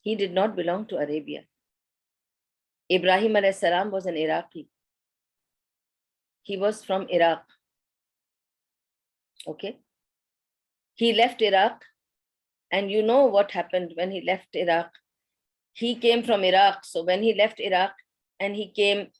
He did not belong to Arabia. Ibrahim alayhi salam was an Iraqi. He was from Iraq. Okay. He left Iraq, and you know what happened when he left Iraq. He came from Iraq. So when he left Iraq and he came,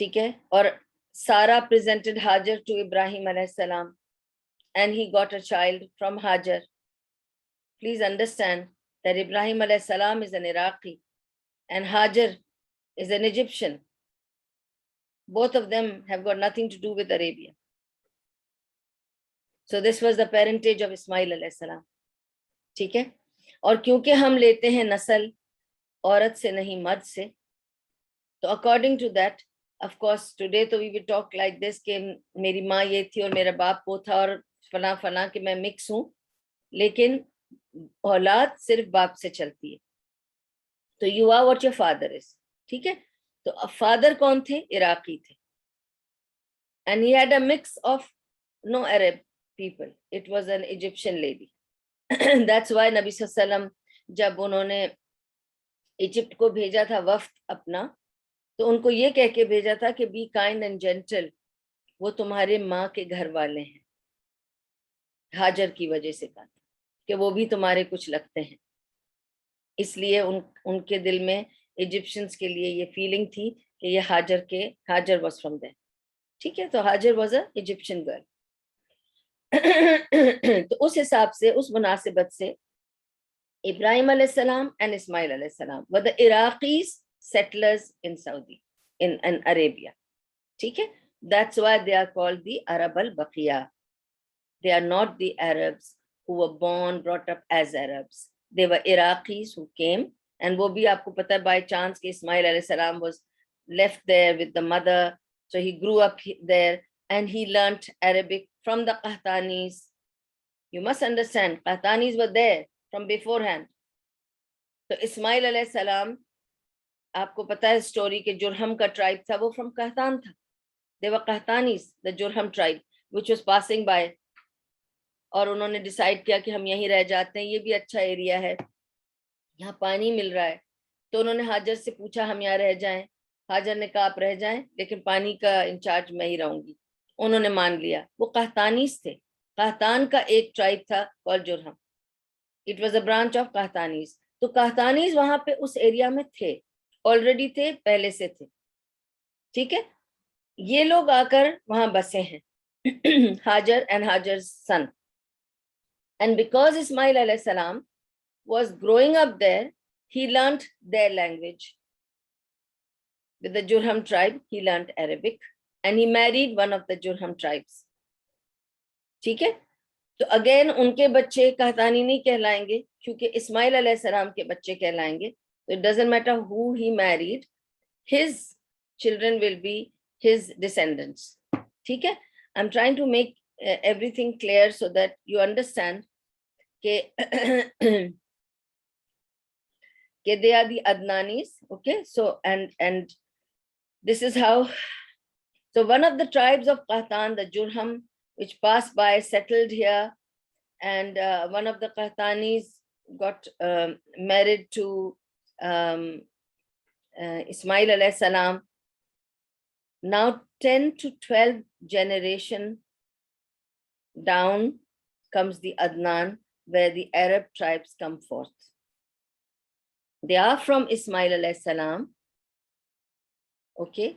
ٹھیک ہے. اور Sarah presented Hajar to Ibrahim alayhi salam and he got a child from Hajar. Please understand that Ibrahim alayhi salam is an Iraqi and Hajar is an Egyptian. Both of them have got nothing to do with Arabia. So this was the parentage of Ismail alayhi salam. ٹھیک ہے. اور کیونکہ ہم لیتے ہیں نسل عورت سے نہیں مرد سے, تو according to that of course today تو we will talk like this کہ میری ماں یہ تھی اور میرا باپ وہ تھا اور فلاں فلاں کہ میں مکس ہوں, لیکن اولاد صرف باپ سے چلتی ہے. تو you are what your father is. ٹھیک ہے. تو فادر کون تھے؟ عراقی تھے. And he had a mix of no Arab people, it was an Egyptian lady. That's why نبی صلی اللہ علیہ وسلم جب انہوں نے ایجپٹ کو بھیجا تھا وفد اپنا, تو ان کو یہ کہہ کے بھیجا تھا کہ بی کائنڈ اینڈ جینٹل, وہ تمہارے ماں کے گھر والے ہیں. ہاجر کی وجہ سے کہا کہ وہ بھی تمہارے کچھ لگتے ہیں, اس لیے ان کے دل میں ایجپشنز کے لیے یہ فیلنگ تھی کہ یہ ہاجر واز فرام دیر. ٹھیک ہے. تو ہاجر واز اے ایجپشن گرل. تو اس حساب سے, اس مناسبت سے ابراہیم علیہ السلام and اسماعیل علیہ السلام were the Iraqis settlers in Saudi, in Arabia. ٹھیک ہے. That's why they are called the Arab al-Baqiya. They are not the Arabs who were born, brought up as Arabs. They were Iraqis who came, and وہ بھی آپ کو پتہ ہے by chance کہ اسماعیل علیہ السلام was left there with the mother, so he grew up there and he learnt Arabic from the Qahtanis. You must understand, Qahtanis were there from beforehand. تو اسماعیل علیہ السلام, آپ کو پتہ ہے سٹوری کہ جرہم کا ٹرائب تھا, وہ from قحطان تھا. They were Qahtanis, the Jurham tribe, which was passing by. اور انہوں نے ڈیسائیڈ کیا کہ ہم یہیں رہ جاتے ہیں, یہ بھی اچھا ایریا ہے, یہاں پانی مل رہا ہے. تو انہوں نے حاجر سے پوچھا ہم یہاں رہ جائیں. حاجر نے کہا آپ رہ جائیں, لیکن پانی کا انچارج میں ہی رہوں گی. انہوں نے مان لیا. وہ قحطانیز تھے. قحطان کا ایک ٹرائب تھا کال Jurhum. It was a branch of Qahtanis. تو قحطانیز وہاں پہ اس ایریا میں تھے, آلریڈی تھے, پہلے سے تھے. ٹھیک ہے. یہ لوگ آ کر وہاں بسے ہیں, Hajar and Hajar's son. And because Ismail alayhi salam was growing up there, he learnt their language. With the Jurham tribe, he learnt Arabic, and he married one of the Jurham tribes. ٹھیک ہے. تو again in کے بچے قحطانی نہیں کہلائیں گے, کیونکہ اسماعیل علیہ السلام کے بچے کہلائیں گے. So it doesn't matter who he married, his children will be his descendants. ٹھیک ہے. I'm trying to make everything clear so that you understand کہ they are the Adnanis. Okay, so and this is how. So one of the tribes of Qahtan, the Jurham, which passed by, settled here, and one of the Qahtanis got married to Ismail alayhi salam. Now 10 to 12 generation down comes the Adnan, where the Arab tribes come forth. They are from Ismail alayhi salam. Okay,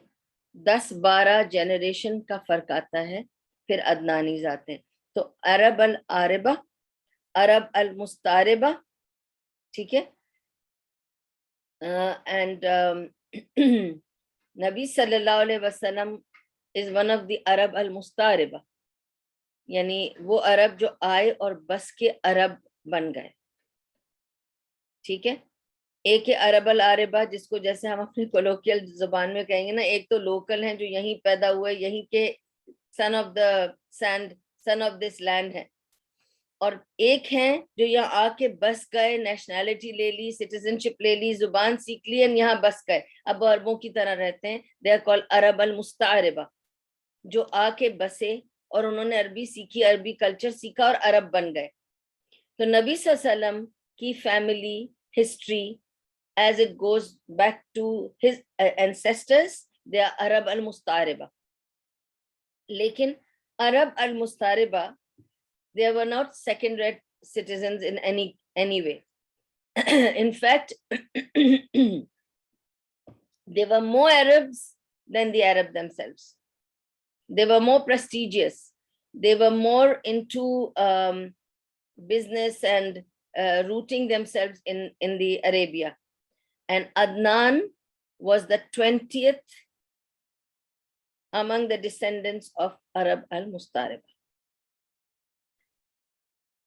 10-12 generation کا فرق آتا ہے, پھر عدنانیز آتے ہیں. تو عرب العاربہ, عرب المستعربہ. ٹھیک ہے. and نبی صلی اللہ علیہ وسلم is one of the عرب المستعربہ, یعنی وہ عرب جو آئے اور بس کے عرب بن گئے. ٹھیک ہے. ایک ہے عرب العاربہ, جس کو جیسے ہم اپنی کولوکیل زبان میں کہیں گے نا, ایک تو لوکل ہیں جو یہیں پیدا ہوئے, یہیں کے son of the sand, son of this land ہے, اور ایک ہیں جو یہاں آ کے بس گئے, نیشنلٹی لے لی, سٹیزن شپ لے لی, زبان سیکھ لی, یہاں بس گئے, اب عربوں کی طرح رہتے ہیں. دے آر کال عرب المستعربہ, جو آ کے بسے اور انہوں نے عربی سیکھی, عربی کلچر سیکھا اور عرب بن گئے. تو نبی صلی اللہ علیہ وسلم کی family history as it goes back to his ancestors, they are Arab al-Mustaribah. لیکن Arab al-Mustaribah, they were not second-rate citizens in any way. In fact, they were more Arabs than the Arab themselves. They were more prestigious. They were more into business and rooting themselves in the Arabia. And Adnan was the 20th among the descendants of Arab al-Mustariba.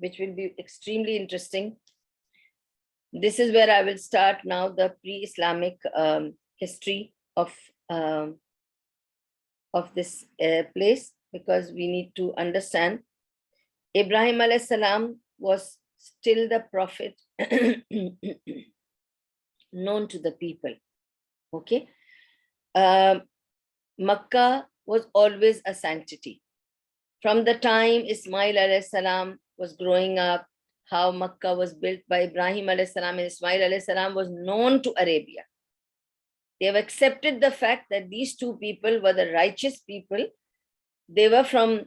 which will be extremely interesting. This is where I will start now the pre-Islamic history of this place, because we need to understand. Ibrahim alayhi salam was still the prophet known to the people. Okay, Makkah was always a sanctity. From the time Ismail alayhi salam was growing up, how Makkah was built by Ibrahim alayhi salam and Ismail alayhi salam was known to Arabia. They have accepted the fact that these two people were the righteous people. They were from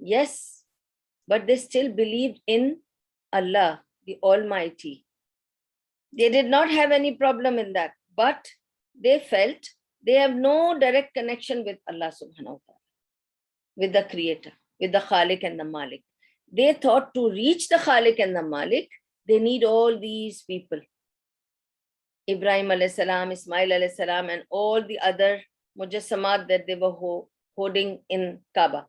Yes, but they still believed in Allah, the Almighty. They did not have any problem in that, but they felt they have no direct connection with Allah subhanahu wa ta'ala, with the Creator, with the Khaliq and the Malik. They thought to reach the Khaliq and the Malik, they need all these people. Ibrahim alayhi salam, Ismail alayhi salam, and all the other mujassamat that they were holding in Kaaba.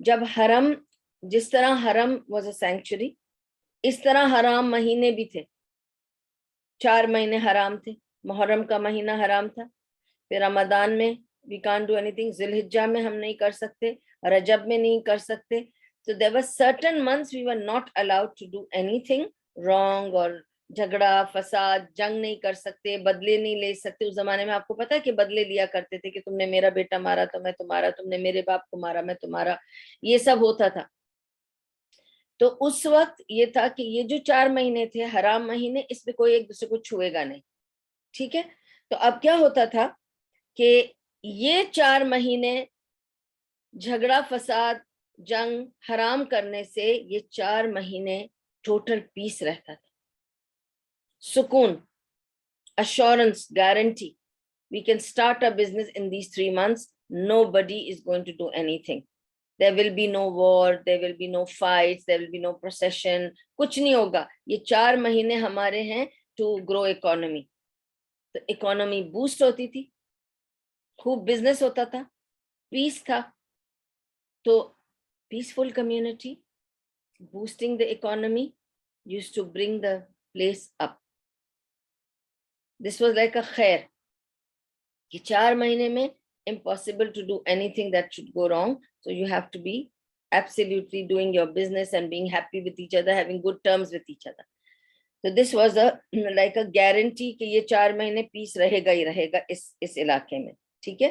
جب حرم, جس طرح حرم was a sanctuary, اس طرح حرام مہینے بھی تھے. 4 مہینے حرام تھے. محرم کا مہینہ حرام تھا, پھر رمضان میں we can't do anything, ذی الحجہ میں ہم نہیں کر سکتے, رجب میں نہیں کر سکتے. So there were certain months we were not allowed to do anything wrong, اور جھگڑا فساد, جنگ نہیں کر سکتے, بدلے نہیں لے سکتے. اس زمانے میں آپ کو پتا ہے کہ بدلے لیا کرتے تھے کہ تم نے میرا بیٹا مارا تو میں تمہارا, تم نے میرے باپ کو مارا میں تمہارا, یہ سب ہوتا تھا. تو اس وقت یہ تھا کہ یہ جو 4 مہینے تھے حرام مہینے, اس میں کوئی ایک دوسرے کو چھوئے گا نہیں. ٹھیک ہے, تو اب کیا ہوتا تھا کہ یہ 4 مہینے جھگڑا فساد جنگ حرام کرنے سے یہ 4 مہینے ٹوٹل پیس رہتا تھا, سکون, assurance, guarantee. We can start a business in these 3 months. Nobody is going to do anything. There will be no war, there will be no fights, there will be no procession. کچھ نہیں ہوگا. یہ 4 مہینے ہمارے ہیں to grow economy. تو economy boost ہوتی تھی, خوب business ہوتا تھا, peace تھا. تو peaceful community, boosting the economy used to bring the place up. This was like a khair. کہ 4 مہینے میں impossible to do anything that should go wrong. So you have to be absolutely doing your business and being happy with each other, having good terms with each other. So this was a like a guarantee کہ یہ 4 مہینے پیس رہے گا ہی رہے گا اس علاقے میں. ٹھیک ہے.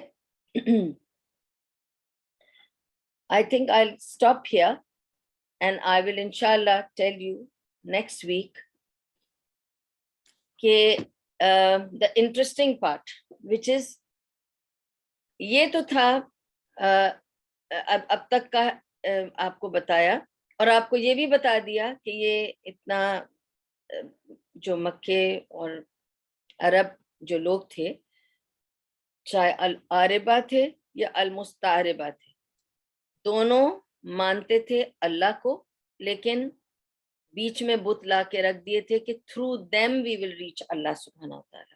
I think I'll stop here and I will inshallah tell you next week کہ the interesting part, which is یہ تو تھا اب تک کا آپ کو بتایا, اور آپ کو یہ بھی بتا دیا کہ یہ اتنا جو مکے اور عرب جو لوگ تھے, چاہے العاربہ تھے یا المستعربہ تھے, دونوں مانتے تھے اللہ کو, لیکن بیچ میں بت لا کے رکھ دیے تھے کہ through them we will reach اللہ سبحانہ وتعالی.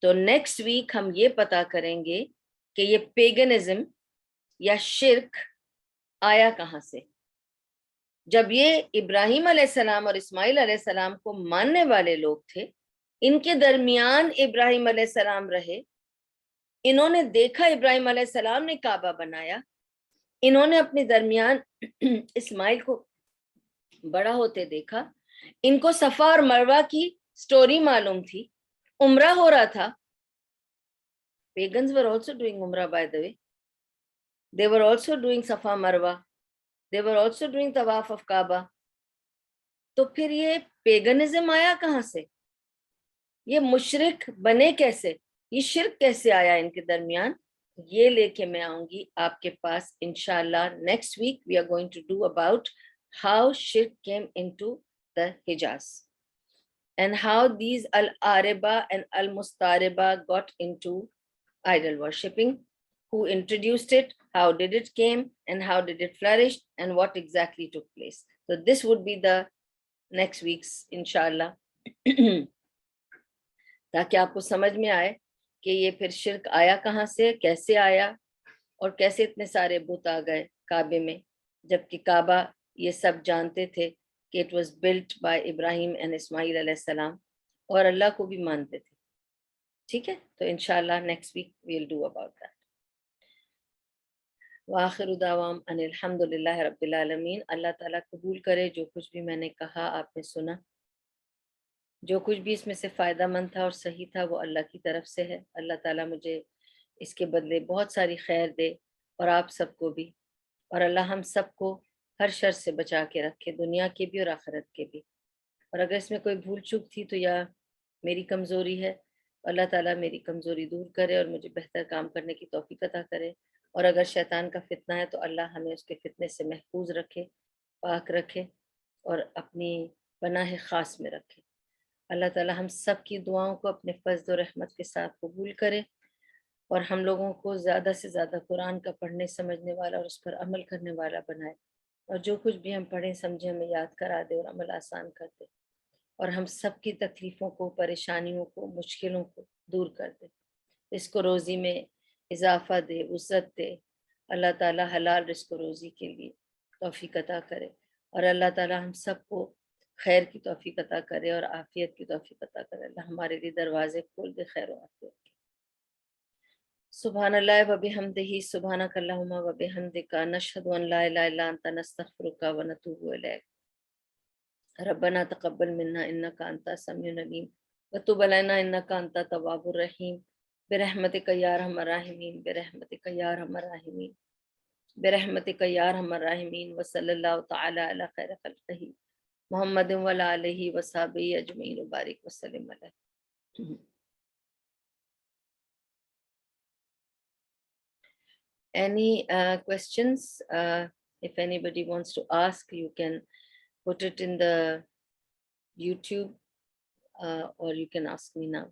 تو نیکسٹ ویک ہم یہ پتا کریں گے کہ یہ پیگنزم یا شرک آیا کہاں سے. جب یہ ابراہیم علیہ السلام اور اسماعیل علیہ السلام کو ماننے والے لوگ تھے, ان کے درمیان ابراہیم علیہ السلام رہے, انہوں نے دیکھا ابراہیم علیہ السلام نے کعبہ بنایا, انہوں نے اپنے درمیان اسماعیل کو بڑا ہوتے دیکھا, ان کو صفا اور مروہ کی سٹوری معلوم تھی, عمرہ ہو رہا تھا. Pagans were also doing Umrah, by the way. They were also doing Safa Marwa. They were also doing Tawaf of Kaaba. تو پھر یہ پیگنزم آیا کہاں سے, یہ مشرک بنے کیسے, یہ شرک کیسے آیا ان کے درمیان, یہ لے کے میں آؤں گی آپ کے پاس انشاءاللہ. Next week we are going to do about how shirk came into the Hijaz and how these al-Ariba and al-Mustariba got into idol worshipping, who introduced it, how did it came, and how did it flourish, and what exactly took place. So this would be the next week's inshallah. تاکہ آپ کو سمجھ میں آئے کہ یہ پھر شرک آیا کہاں سے, کیسے آیا, اور کیسے اتنے سارے بت آ گئے کعبے میں, جبکہ کعبہ یہ سب جانتے تھے کہ it was built by Ibrahim and Ismail علیہ السلام, اور اللہ کو بھی مانتے تھے. ٹھیک ہے, تو انشاءاللہ next week we'll do about that. وآخر دعوام ان الحمدللہ رب العالمین. اللہ تعالیٰ قبول کرے جو کچھ بھی میں نے کہا, آپ نے سنا, جو کچھ بھی اس میں سے فائدہ مند تھا اور صحیح تھا وہ اللہ کی طرف سے ہے. اللہ تعالیٰ مجھے اس کے بدلے بہت ساری خیر دے, اور آپ سب کو بھی, اور اللہ ہم سب کو ہر شر سے بچا کے رکھے, دنیا کے بھی اور آخرت کے بھی. اور اگر اس میں کوئی بھول چوک تھی تو یا میری کمزوری ہے, اللہ تعالیٰ میری کمزوری دور کرے اور مجھے بہتر کام کرنے کی توفیق عطا کرے. اور اگر شیطان کا فتنہ ہے تو اللہ ہمیں اس کے فتنے سے محفوظ رکھے, پاک رکھے, اور اپنی پناہ خاص میں رکھے. اللہ تعالیٰ ہم سب کی دعاؤں کو اپنے فضل و رحمت کے ساتھ قبول کرے, اور ہم لوگوں کو زیادہ سے زیادہ قرآن کا پڑھنے سمجھنے والا اور اس پر عمل کرنے والا بنائے, اور جو کچھ بھی ہم پڑھیں سمجھیں ہمیں یاد کرا دے اور عمل آسان کر دے, اور ہم سب کی تکلیفوں کو, پریشانیوں کو, مشکلوں کو دور کر دے. اس کو روزی میں اضافہ دے, وسعت دے, اللہ تعالیٰ حلال رزق و روزی کے لیے توفیق عطا کرے، اور اللہ تعالیٰ ہم سب کو خیر کی توفیق عطا کرے اور عافیت کی توفیق عطا کرے. اللہ ہمارے لیے دروازے کھول دے خیر و عافیت کے. سبحان اللہ و بحمدہ، سبحانک اللہم و بحمدک، نشہد ان لا الہ الا انت، نستغفرک و نتوب الیک. ربنا تقبل منا انک انت السمیع العلیم وتب علینا انک انت التواب الرحیم برحمتک یا ارحم الراحمین، برحمتک یا ارحم الراحمین، برحمتک یا ارحم الراحمین. وصلی اللہ تعالی علی خیر خلقہ محمد وعلی آلہ وصحبہ اجمعین وبارک وسلم علیہ. Any questions? If anybody wants to ask, you can put it in the YouTube or you can ask me now.